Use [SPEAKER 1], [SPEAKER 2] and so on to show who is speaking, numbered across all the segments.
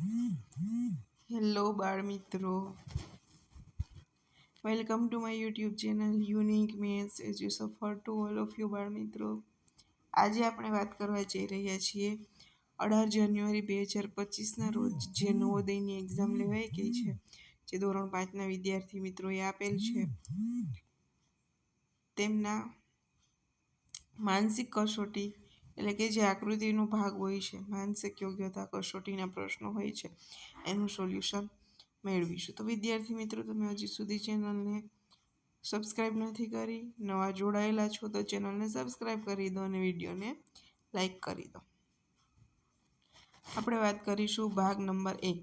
[SPEAKER 1] Hello બાળ મિત્રો, welcome to my YouTube channel unique maths as you suffer to all of you બાળ મિત્રો. આજે આપણે વાત કરવા જઈ રહ્યા છીએ 18 જાન્યુઆરી 2025ના રોજ જે નવોદયની એક્ઝામ લેવાઈ ગઈ છે, જે ધોરણ 5ના વિદ્યાર્થી મિત્રોએ આપેલ છે, તેમના માનસિક કસોટી એટલે કે જે આકૃતિનો ભાગ હોય છે, માનસિક યોગ્યતા કસોટીના પ્રશ્નો હોય છે, એનું સોલ્યુશન મેળવીશું. તો વિદ્યાર્થી મિત્રો, તમે હજી સુધી ચેનલને સબસ્ક્રાઈબ નથી કરી, નવા જોડાયેલા છો તો ચેનલને સબસ્ક્રાઈબ કરી દો અને વિડીયોને લાઈક કરી દો. આપણે વાત કરીશું ભાગ નંબર 1.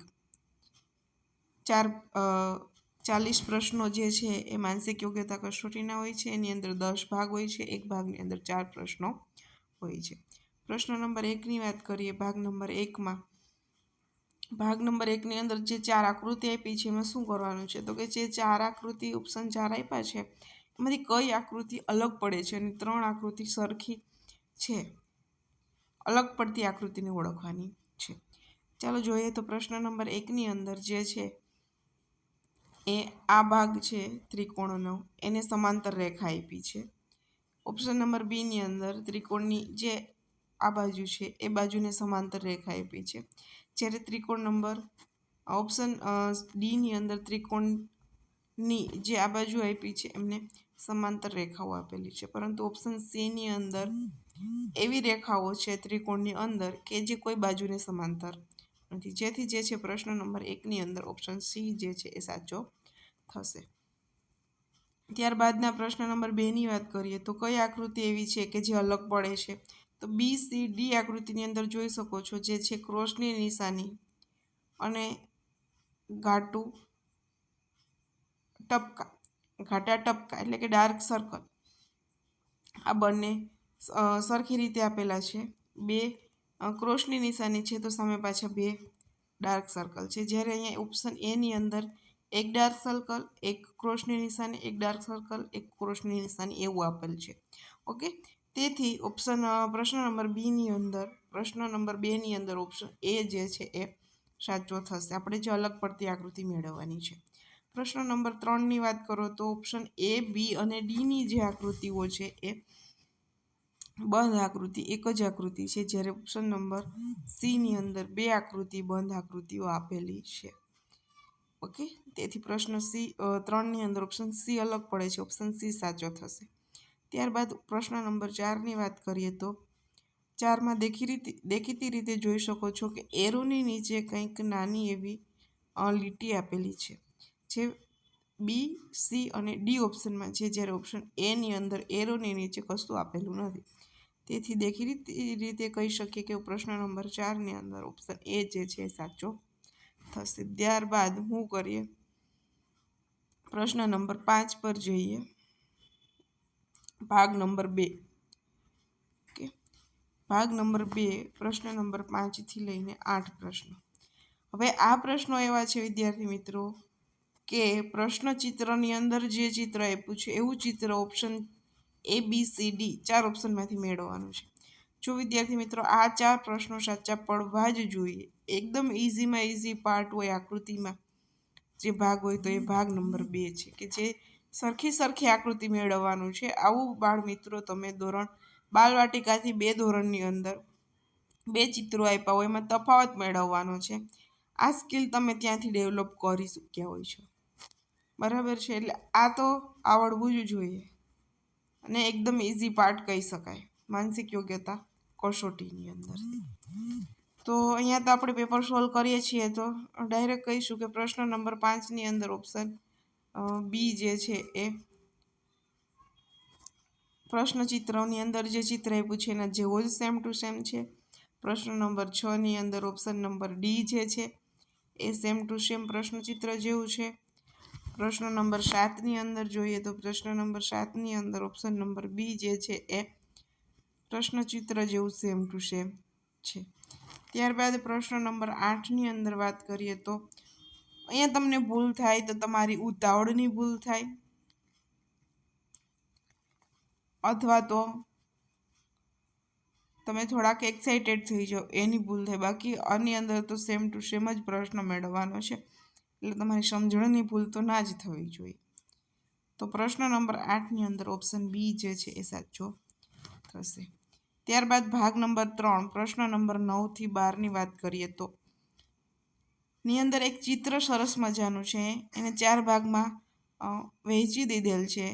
[SPEAKER 1] 40 પ્રશ્નો જે છે એ માનસિક યોગ્યતા કસોટીના હોય છે. એની અંદર 10 ભાગ હોય છે. એક ભાગની અંદર 4 પ્રશ્નો હોય છે. પ્રશ્ન નંબર 1ની વાત કરીએ. ભાગ નંબર 1ની અંદર જે 4 આકૃતિ આપી છે એમાં શું કરવાનું છે, તો કે જે 4 આકૃતિ ઓપ્શન 4 આપ્યા છે એમાંથી કઈ આકૃતિ અલગ પડે છે અને 3 આકૃતિ સરખી છે. અલગ પડતી આકૃતિને ઓળખવાની છે. ચાલો જોઈએ. તો પ્રશ્ન નંબર 1ની અંદર જે છે એ આ ભાગ છે ત્રિકોણનો, એને સમાંતર રેખા આપી છે. ઓપ્શન નંબર બીની અંદર ત્રિકોણની જે આ બાજુ છે એ બાજુને સમાંતર રેખા આપી છે. જ્યારે ત્રિકોણ નંબર ઓપ્શન ડીની અંદર ત્રિકોણની જે આ બાજુ આપી છે એમને સમાંતર રેખાઓ આપેલી છે. પરંતુ ઓપ્શન સીની અંદર એવી રેખાઓ છે ત્રિકોણની અંદર કે જે કોઈ બાજુને સમાંતર નથી. જેથી જે છે પ્રશ્ન નંબર 1ની અંદર ઓપ્શન સી જે છે એ સાચો થશે. ત્યારબાદના પ્રશ્ન નંબર 2ની વાત કરીએ તો કઈ આકૃતિ એવી છે કે જે અલગ પડે છે, તો બી સી ડી આકૃતિની અંદર જોઈ શકો છો જે છે ક્રોસની નિશાની અને ઘાટા ટપકા એટલે કે ડાર્ક સર્કલ, આ બંને સરખી રીતે આપેલા છે. 2 ક્રોસની નિશાની છે તો સામે પાછા 2 ડાર્ક સર્કલ છે. જ્યારે અહીંયા ઓપ્શન એની અંદર એક ડાર્ક સર્કલ, એક ક્રોસની નિશાની, એક ડાર્ક સર્કલ, એક ક્રોસની નિશાની એવું આપેલ છે. ઓકે, તેથી પ્રશ્ન નંબર 2ની અંદર ઓપ્શન એ જે છે એ સાચો થશે. આપણે જે અલગ પડતી આકૃતિ મેળવવાની છે. પ્રશ્ન નંબર 3ની વાત કરો તો ઓપ્શન એ, બી અને ડીની જે આકૃતિઓ છે એ બંધ આકૃતિ, એક જ આકૃતિ છે. જ્યારે ઓપ્શન નંબર સીની અંદર 2 આકૃતિ બંધ આકૃતિઓ આપેલી છે. ઓકે, તેથી પ્રશ્ન 3ની અંદર ઓપ્શન સી અલગ પડે છે. ઓપ્શન સી સાચો થશે. ત્યારબાદ પ્રશ્ન નંબર 4ની વાત કરીએ તો 4માં દેખીતી રીતે જોઈ શકો છો કે એરોની નીચે કંઈક નાની એવી લીટી આપેલી છે જે બી, સી અને ડી ઓપ્શનમાં છે. જ્યારે ઓપ્શન એની અંદર એરોની નીચે કશું આપેલું નથી. તેથી દેખીતી રીતે કહી શકીએ કે પ્રશ્ન નંબર 4ની અંદર ઓપ્શન એ જે છે એ સાચો થશે. ત્યારબાદ શું કરીએ, પ્રશ્ન નંબર 5 પર જઈએ. ભાગ નંબર 2. ઓકે, ભાગ નંબર 2 પ્રશ્ન નંબર 5થી લઈને 8 પ્રશ્નો. હવે આ પ્રશ્નો એવા છે વિદ્યાર્થી મિત્રો કે પ્રશ્નચિત્રની અંદર જે ચિત્ર આપ્યું છે એવું ચિત્ર option A, B, C, D 4 ઓપ્શનમાંથી મેળવવાનું છે. જો વિદ્યાર્થી મિત્રો આ 4 પ્રશ્નો સાચા પડવા જ જોઈએ. એકદમ ઇઝીમાં ઇઝી પાર્ટ હોય આકૃતિમાં જે ભાગ હોય તો એ ભાગ નંબર 2 છે કે જે સરખી આકૃતિ મેળવવાનું છે. આવું બાળ મિત્રો તમે બાલવાટિકાથી 2 ધોરણની અંદર 2 ચિત્રો આપ્યા હોય એમાં તફાવત મેળવવાનો છે. આ સ્કિલ તમે ત્યાંથી ડેવલપ કરી શક્યા હોય છો. બરાબર છે, એટલે આ તો આવડવું જ જોઈએ અને એકદમ ઇઝી પાર્ટ કહી શકાય માનસિક યોગ્યતા કસોટીની અંદરથી. તો અહીંયા તો આપણે પેપર સોલ્વ કરીએ છીએ તો ડાયરેક્ટ કહીશું કે પ્રશ્ન નંબર 5ની અંદર ઓપ્શન બી જે છે એ પ્રશ્નચિત્રની અંદર જે ચિત્ર આપ્યું છે એના જેવો જ સેમ ટુ સેમ છે. પ્રશ્ન નંબર 6ની અંદર ઓપ્શન નંબર ડી જે છે એ સેમ ટુ સેમ પ્રશ્નચિત્ર જેવું છે. પ્રશ્ન નંબર 7ની અંદર જોઈએ તો પ્રશ્ન નંબર 7ની અંદર ઓપ્શન નંબર બી જે છે એ પ્રશ્નચિત્ર જેવું સેમ ટુ સેમ છે. ત્યારબાદ પ્રશ્ન નંબર 8ની અંદર વાત કરીએ તો અહીંયા તમને ભૂલ થાય તો તમારી ઉતાવળની ભૂલ થાય અથવા તો તમે થોડાક એક્સાઇટેડ થઈ જાઓ એની ભૂલ થાય, બાકી આની અંદર તો સેમ ટુ સેમ જ પ્રશ્ન મેળવવાનો છે, એટલે તમારી સમજણની ભૂલ તો ના જ થવી જોઈએ. તો પ્રશ્ન નંબર 8ની અંદર ઓપ્શન બી જે છે એ સાચો થશે. ત્યારબાદ ભાગ નંબર 3 પ્રશ્ન નંબર 9થી 12ની વાત કરીએ તો ની અંદર એક ચિત્ર સરસ મજાનું છે, એને 4 ભાગમાં વહેંચી દીધેલ છે.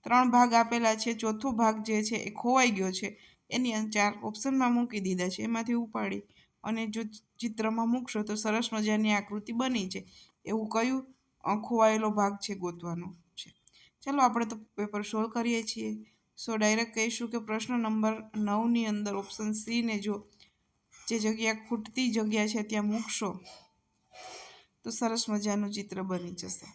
[SPEAKER 1] 3 ભાગ આપેલા છે, ચોથો ભાગ જે છે એ ખોવાઈ ગયો છે. એની અંદર 4 ઓપ્શનમાં મૂકી દીધા છે, એમાંથી ઉપાડી અને જો ચિત્રમાં મૂકશો તો સરસ મજાની આકૃતિ બની છે. એવું કયું ખોવાયેલો ભાગ છે ગોતવાનો છે. ચાલો આપણે તો પેપર સોલ્વ કરીએ છીએ. સો ડાયરેક્ટ કહીશું કે પ્રશ્ન નંબર 9ની અંદર ઓપ્શન સીને જો જે જગ્યા ખૂટતી જગ્યા છે ત્યાં મૂકશો તો સરસ મજાનું ચિત્ર બની જશે.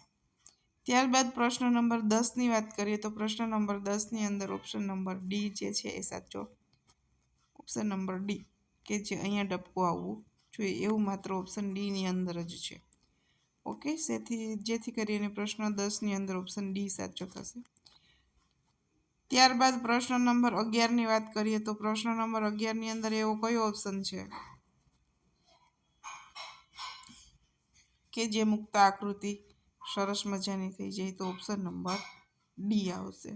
[SPEAKER 1] ત્યારબાદ પ્રશ્ન નંબર 10ની વાત કરીએ તો પ્રશ્ન નંબર 10ની અંદર ઓપ્શન નંબર ડી જે છે એ સાચો. ઓપ્શન નંબર ડી કે જે અહીંયા ડબકો આવવું જોઈએ એવું માત્ર ઓપ્શન ડીની અંદર જ છે. ઓકે, જેથી કરીને પ્રશ્ન 10ની અંદર ઓપ્શન ડી સાચો થશે. ત્યારબાદ પ્રશ્ન નંબર 11ની વાત કરીએ તો પ્રશ્ન નંબર 11ની અંદર એવો કયો ઓપ્શન છે કે જે મુક્ત આકૃતિ સરસ મજાની થઈ જાય, તો ઓપ્શન નંબર ડી આવશે.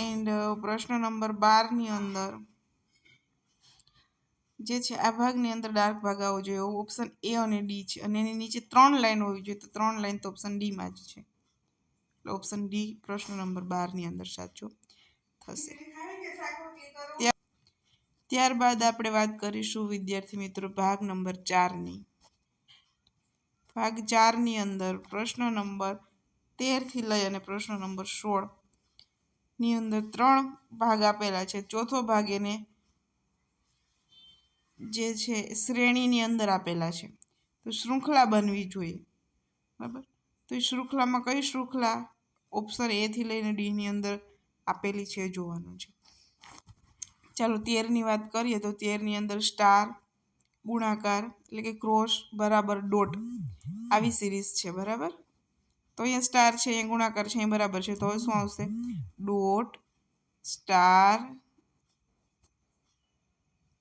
[SPEAKER 1] એન્ડ પ્રશ્ન નંબર 12ની અંદર જે છે આ ભાગની અંદર ડાર્ક ભાગ આવવો જોઈએ એવું ઓપ્શન એ અને ડી છે, અને એની નીચે 3 લાઈન હોવી જોઈએ, તો 3 લાઈન તો ઓપ્શન ડીમાં જ છે, એટલે ઓપ્શન ડી પ્રશ્ન નંબર 12ની અંદર સાચો થશે. ત્યારબાદ આપણે વાત કરીશું વિદ્યાર્થી મિત્રો ભાગ નંબર 4ની. ભાગ 4ની અંદર પ્રશ્ન નંબર 13થી લઈ અને પ્રશ્ન નંબર 16ની અંદર 3 ભાગ આપેલા છે. ચોથો ભાગ એને જે છે શ્રેણીની અંદર આપેલા છે, તો શૃંખલા બનવી જોઈએ, બરાબર. તો એ શૃંખલામાં કઈ શૃંખલા ઓપ્શન એથી લઈને ડીની અંદર આપેલી છે જોવાનું છે. ચાલો 13ની વાત કરીએ તો 13ની અંદર સ્ટાર, ગુણાકાર એટલે કે ક્રોસ, બરાબર, ડોટ આવી સિરીઝ છે, બરાબર. તો અહીંયા સ્ટાર છે, અહીંયા ગુણાકાર છે, અહીં બરાબર છે, તો હવે શું આવશે? ડોટ, સ્ટાર,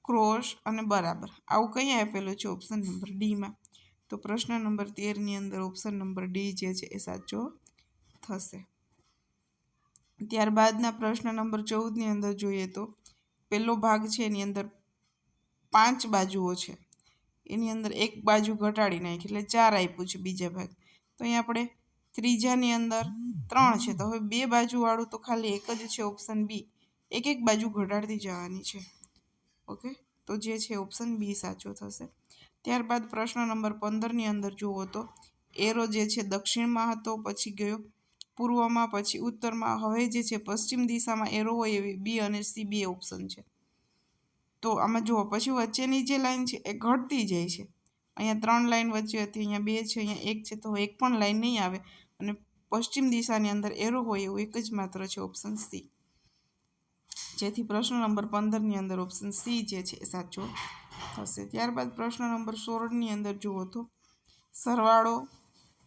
[SPEAKER 1] ક્રોસ અને બરાબર. આવું કંઈ આપેલું છે? ઓપ્શન નંબર ડીમાં. તો પ્રશ્ન નંબર 13ની અંદર ઓપ્શન નંબર ડી જે છે એ સાચો થશે. ત્યારબાદના પ્રશ્ન નંબર 14ની અંદર જોઈએ તો પહેલો ભાગ છે એની અંદર 5 બાજુઓ છે, એની અંદર એક બાજુ ઘટાડી નાખી એટલે 4 આપ્યું છે બીજા ભાગ. તો અહીં આપણે ત્રીજાની અંદર 3 છે, તો હવે 2 બાજુવાળું તો ખાલી એક જ છે ઓપ્શન બી, એક બાજુ ઘટાડતી જવાની છે. ઓકે, તો જે છે ઓપ્શન બી સાચો થશે. ત્યારબાદ પ્રશ્ન નંબર 15ની અંદર જુઓ તો એરો જે છે દક્ષિણમાં હતો, પછી ગયો પૂર્વમાં, પછી ઉત્તરમાં, હવે જે છે પશ્ચિમ દિશામાં એરો હોય એવી બી અને સી 2 ઓપ્શન છે. તો આમાં જુઓ પછી વચ્ચેની જે લાઈન છે એ ઘટતી જાય છે. અહીંયા 3 લાઈન વચ્ચે હતી, અહીંયા 2 છે, અહીંયા 1 છે, તો એક પણ લાઈન નહીં આવે અને પશ્ચિમ દિશાની અંદર એરો હોય એવું એક જ માત્ર છે ઓપ્શન સી, જેથી પ્રશ્ન નંબર 15ની અંદર ઓપ્શન સી જે છે એ સાચો થશે. ત્યારબાદ પ્રશ્ન નંબર 16ની અંદર જુઓ તો સરવાળો,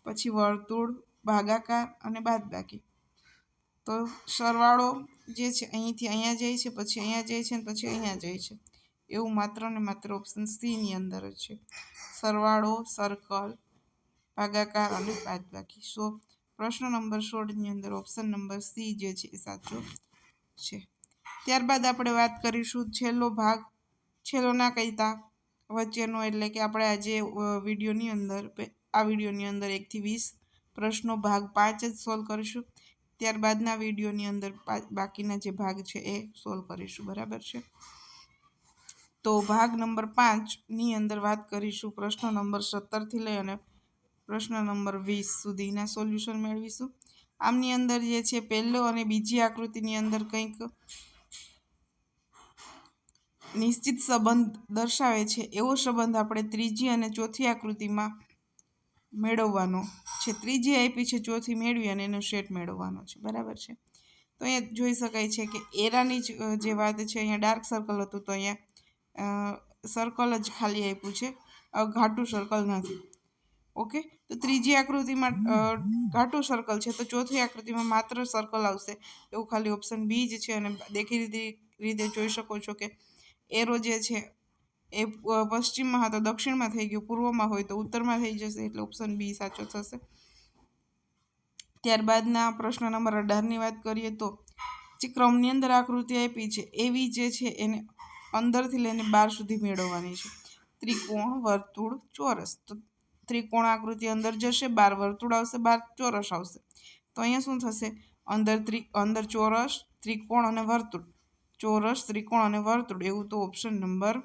[SPEAKER 1] પછી વર્તુળ, ભાગાકાર અને બાદબાકી. તો સરવાળો જે છે અહીંથી અહીંયા જાય છે, પછી અહીંયા જાય છે, અને પછી અહીંયા જાય છે, એવું માત્ર ને માત્ર ઓપ્શન સીની અંદર જ છે. સરવાળો, સર્કલ, ભાગાકાર અને બાદબાકી. સો પ્રશ્ન નંબર 16ની અંદર ઓપ્શન નંબર સી જે છે એ સાચો છે. ત્યારબાદ આપણે વાત કરીશું છેલ્લો ભાગ, છેલ્લો ના કહેતા વચ્ચેનો, એટલે કે આપણે આજે વિડીયોની અંદર આ વિડીયોની અંદર 1 થી 20 પ્રશ્નો ભાગ 5 જ સોલ્વ કરીશું. ત્યારબાદના વિડીયોની અંદર બાકીના જે ભાગ છે એ સોલ્વ કરીશું, બરાબર છે. તો ભાગ નંબર 5ની અંદર વાત કરીશું પ્રશ્ન નંબર 17થી લઈ અને પ્રશ્ન નંબર 20 સુધીના સોલ્યુશન મેળવીશું. આમની અંદર જે છે પહેલો અને બીજી આકૃતિની અંદર કંઈક નિશ્ચિત સંબંધ દર્શાવે છે એવો સંબંધ આપણે ત્રીજી અને ચોથી આકૃતિમાં મેળવવાનો છે. ત્રીજી આપી છે, ચોથી મેળવી અને એનો સેટ મેળવવાનો છે, બરાબર છે. તો અહીંયા જોઈ શકાય છે કે એરાની જે વાત છે, અહીંયા ડાર્ક સર્કલ હતું, તો અહીંયા સર્કલ જ ખાલી આપ્યું છે, ઘાટું સર્કલ નથી. ઓકે, તો ત્રીજી આકૃતિમાં ઘાટું સર્કલ છે, તો ચોથી આકૃતિમાં માત્ર સર્કલ આવશે એવું ખાલી ઓપ્શન બી જ છે. અને દેખીતી રીતે જોઈ શકો છો કે એરો જે છે એ પશ્ચિમમાં હતો દક્ષિણમાં થઈ ગયો, પૂર્વમાં હોય તો ઉત્તરમાં થઈ જશે, એટલે ઓપ્શન બી સાચો થશે. ત્યારબાદના પ્રશ્ન નંબર 18ની વાત કરીએ તો જે ક્રમની અંદર આકૃતિ આપી છે એવી જે છે એને અંદરથી લઈને બહાર સુધી મેળવવાની છે. ત્રિકોણ, વર્તુળ, ચોરસ. તો ત્રિકોણ આકૃતિ અંદર જશે, બહાર વર્તુળ આવશે, બહાર ચોરસ આવશે. તો અહીંયા શું થશે? અંદર ચોરસ, ત્રિકોણ અને વર્તુળ, ચોરસ, ત્રિકોણ અને વર્તુળ, એવું તો ઓપ્શન નંબર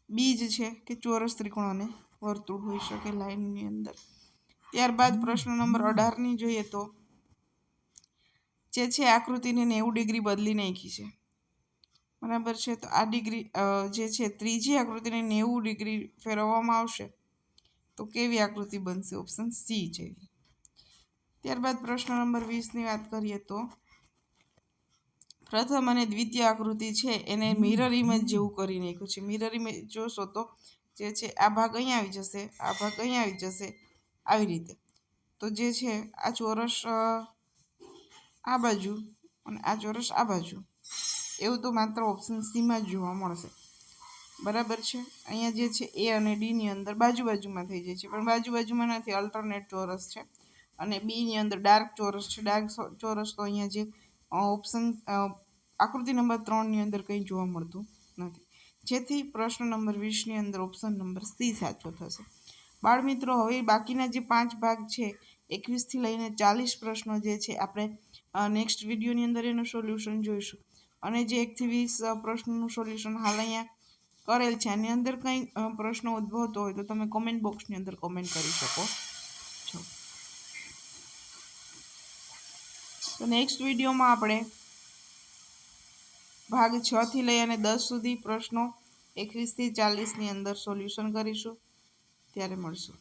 [SPEAKER 1] બી જ છે કે ચોરસ, ત્રિકોણ અને વર્તુળ હોઈ શકે લાઈનની અંદર. ત્યારબાદ પ્રશ્ન નંબર 18ની જોઈએ તો જે છે આકૃતિને 90 ડિગ્રી બદલી નાખી છે, બરાબર છે. તો આ ડિગ્રી જે છે ત્રીજી આકૃતિને 90 ડિગ્રી ફેરવવામાં આવશે તો કેવી આકૃતિ બનશે? ઓપ્શન સી જેવી. ત્યારબાદ પ્રશ્ન નંબર 20ની વાત કરીએ તો પ્રથમ અને દ્વિતીય આકૃતિ છે એને મિરર ઇમેજ જેવું કરી નાખ્યું છે. મિરર ઇમેજ જોશો તો જે છે આ ભાગ અહીંયા આવી જશે, આ ભાગ અહીંયા આવી જશે, આવી રીતે. તો જે છે આ ચોરસ આ બાજુ અને આ ચોરસ આ બાજુ, એવું તો માત્ર ઓપ્શન સીમાં જ જોવા મળશે, બરાબર છે. અહીંયા જે છે એ અને ડીની અંદર બાજુમાં થઈ જાય છે, પણ બાજુમાં નથી, અલ્ટરનેટ ચોરસ છે. અને બીની અંદર ડાર્ક ચોરસ છે. ડાર્ક ચોરસ તો અહીંયા જે ઓપ્શન આકૃતિ નંબર 3ની અંદર કંઈ જોવા મળતું નથી, જેથી પ્રશ્ન નંબર 20ની અંદર ઓપ્શન નંબર સી સાચો થશે. બાળ મિત્રો, હવે બાકીના જે 5 ભાગ છે 21થી લઈને 40 પ્રશ્નો જે છે આપણે નેક્સ્ટ વિડીયોની અંદર એનું સોલ્યુશન જોઈશું. અને જે 1થી 20 પ્રશ્નોનું સોલ્યુશન હાલ અહીંયા કરેલ છે, આની અંદર કંઈ પ્રશ્નો ઉદ્ભવતો હોય તો તમે કોમેન્ટ બોક્સની અંદર કોમેન્ટ કરી શકો છો. તો નેક્સ્ટ વિડીયોમાં આપણે ભાગ 6થી લઈ અને 10 સુધી પ્રશ્નો 21થી 40ની અંદર સોલ્યુશન કરીશું. ત્યારે મળશું.